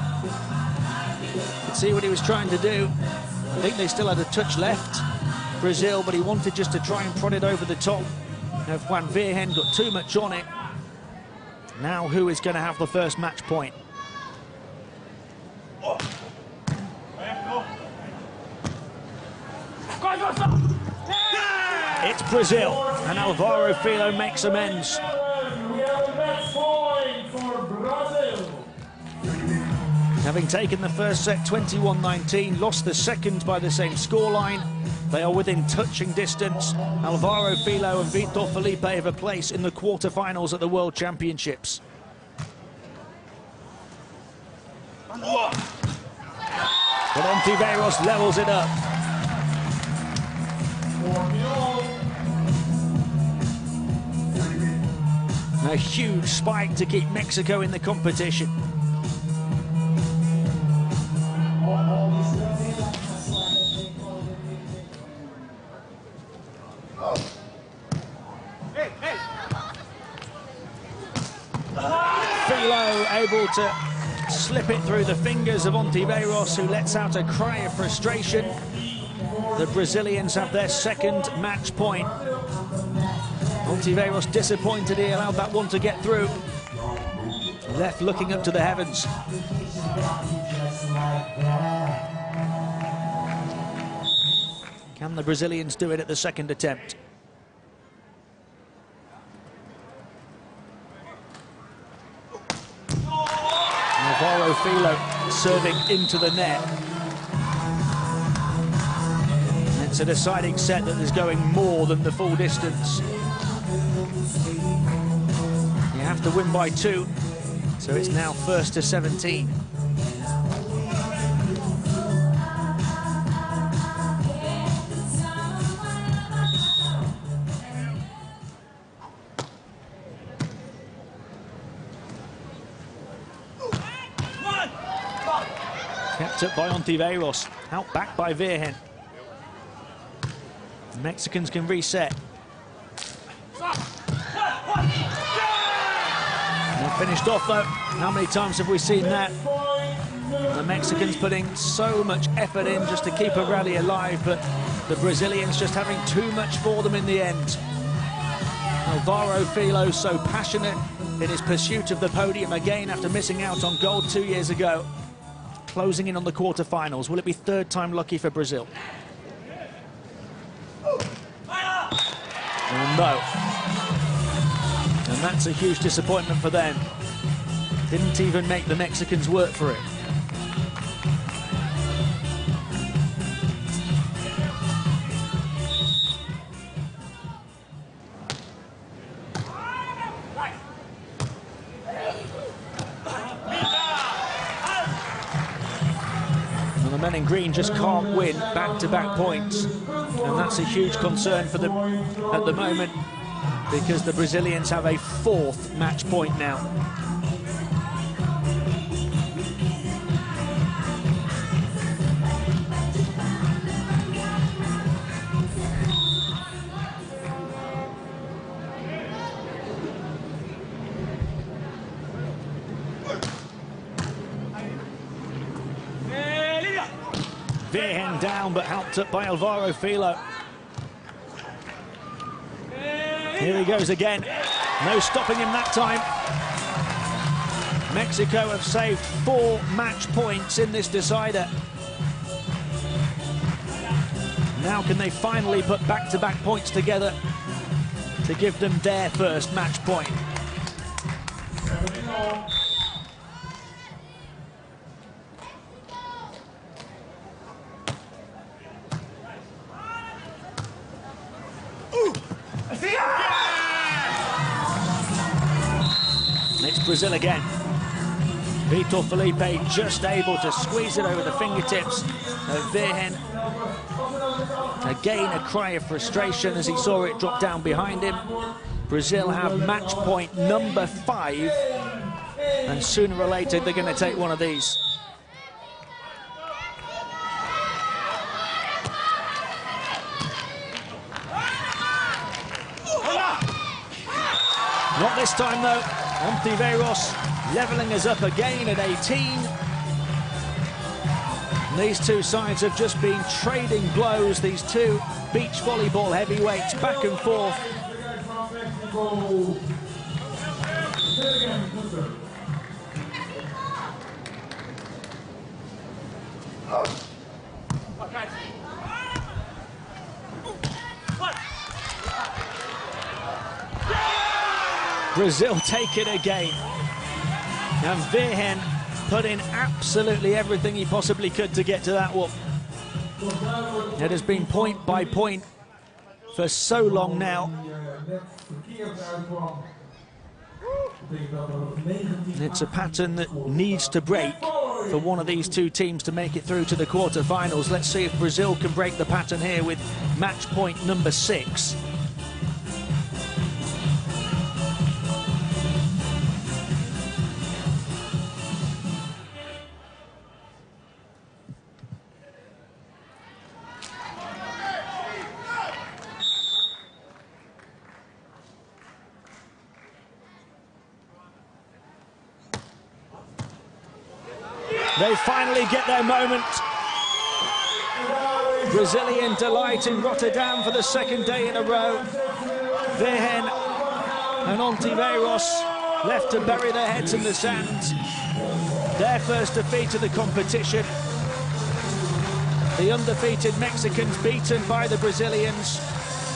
can see what he was trying to do. I think they still had a touch left, Brazil, but he wanted just to try and prod it over the top. If Juan Virgen got too much on it. Now who is going to have the first match point? It's Brazil, and Álvaro Filho makes amends. Having taken the first set 21-19, lost the second by the same scoreline, they are within touching distance. Álvaro Filho and Vitor Felipe have a place in the quarterfinals at the World Championships. But Ontiveros levels it up. A huge spike to keep Mexico in the competition. Filho able to slip it through the fingers of Ontiveros, who lets out a cry of frustration. The Brazilians have their second match point. Ontiveros disappointed he allowed that one to get through. Left looking up to the heavens. Can the Brazilians do it at the second attempt? Álvaro Filho serving into the net. It's a deciding set that is going more than the full distance. You have to win by 2, so it's now first to 17. Kept up by Ontiveros, out back by Virgen. Mexicans can reset. Not finished off though. How many times have we seen that? The Mexicans putting so much effort in just to keep a rally alive, but the Brazilians just having too much for them in the end. Álvaro Filho so passionate in his pursuit of the podium again after missing out on gold 2 years ago. Closing in on the quarterfinals. Will it be third time lucky for Brazil? No. And that's a huge disappointment for them. Didn't even make the Mexicans work for it. And the men in green just can't win back-to-back points. And that's a huge concern for them at the moment, because the Brazilians have a 4th match point now. Virgen down, but helped up by Álvaro Filho. Here he goes again. No stopping him that time. Mexico have saved 4 match points in this decider. Now can they finally put back-to-back points together to give them their first match point? It's Brazil again. Vitor Felipe just able to squeeze it over the fingertips of Virgen. Again, a cry of frustration as he saw it drop down behind him. Brazil have match point number 5, and sooner or later they're going to take one of these. Not this time though. Ontiveros levelling us up again at 18. And these two sides have just been trading blows, these two beach volleyball heavyweights, back and forth. Brazil take it again. And Virgen put in absolutely everything he possibly could to get to that one. It has been point by point for so long now. It's a pattern that needs to break for one of these two teams to make it through to the quarterfinals. Let's see if Brazil can break the pattern here with match point number 6. They finally get their moment. Brazilian delight in Rotterdam for the 2nd day in a row. Virgen and Ontiveros left to bury their heads in the sand. Their first defeat of the competition. The undefeated Mexicans beaten by the Brazilians,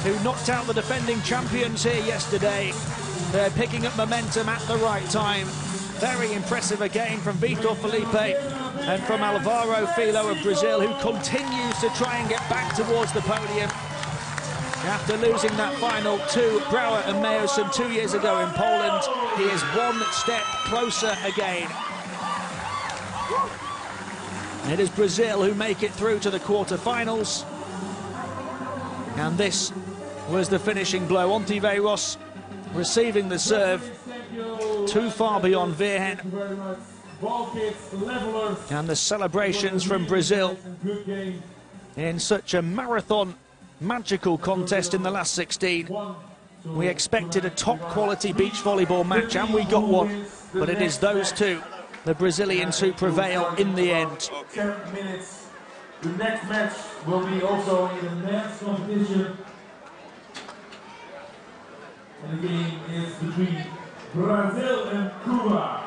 who knocked out the defending champions here yesterday. They're picking up momentum at the right time. Very impressive again from Vitor Felipe and from Álvaro Filho of Brazil, who continues to try and get back towards the podium. After losing that final to Brouwer and Meyerson 2 years ago in Poland, he is one step closer again. It is Brazil who make it through to the quarterfinals. And this was the finishing blow. Ontiveros receiving the serve. Too far beyond Virgen. And the celebrations from Brazil in such a marathon magical contest in the last 16. We expected a top-quality beach volleyball match, and we got one. But it is those two, the Brazilians, who prevail in the end. 10 minutes. The next match will be also in the men's competition. And the game is between Brazil and Cuba.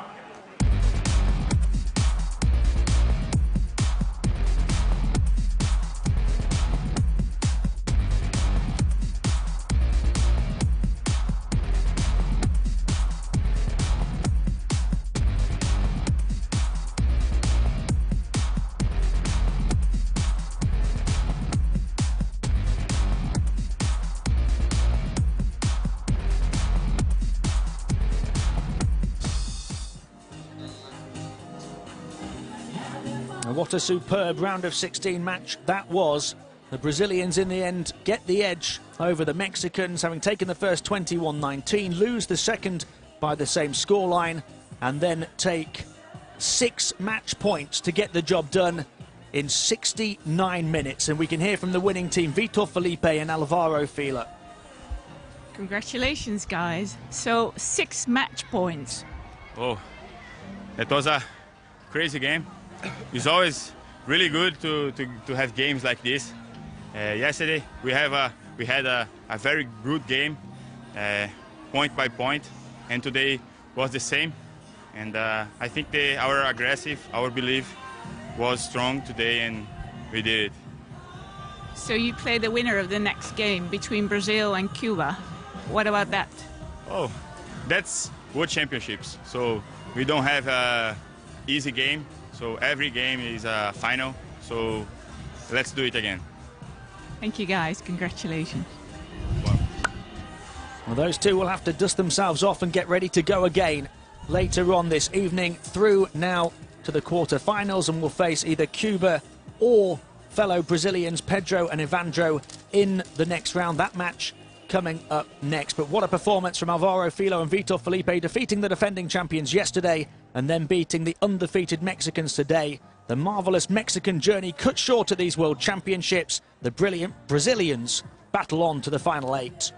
What a superb round of 16 match that was. The Brazilians in the end get the edge over the Mexicans, having taken the first 21-19, lose the second by the same scoreline, and then take 6 match points to get the job done in 69 minutes. And we can hear from the winning team, Vitor, Felipe and Álvaro, Filho. Congratulations, guys. So 6 match points. Oh, it was a crazy game. It's always really good to have games like this. Yesterday we had a very good game, point by point, and today was the same. And I think our belief was strong today, and we did it. So you play the winner of the next game between Brazil and Cuba. What about that? Oh, that's World Championships. So we don't have an easy game. So every game is a final, so let's do it again. Thank you, guys. Congratulations. Well, those two will have to dust themselves off and get ready to go again later on this evening, through now to the quarter-finals, and will face either Cuba or fellow Brazilians Pedro and Evandro in the next round. That match coming up next. But what a performance from Álvaro, Filho and Vitor Felipe, defeating the defending champions yesterday and then beating the undefeated Mexicans today. The marvellous Mexican journey cut short at these World Championships. The brilliant Brazilians battle on to the final 8.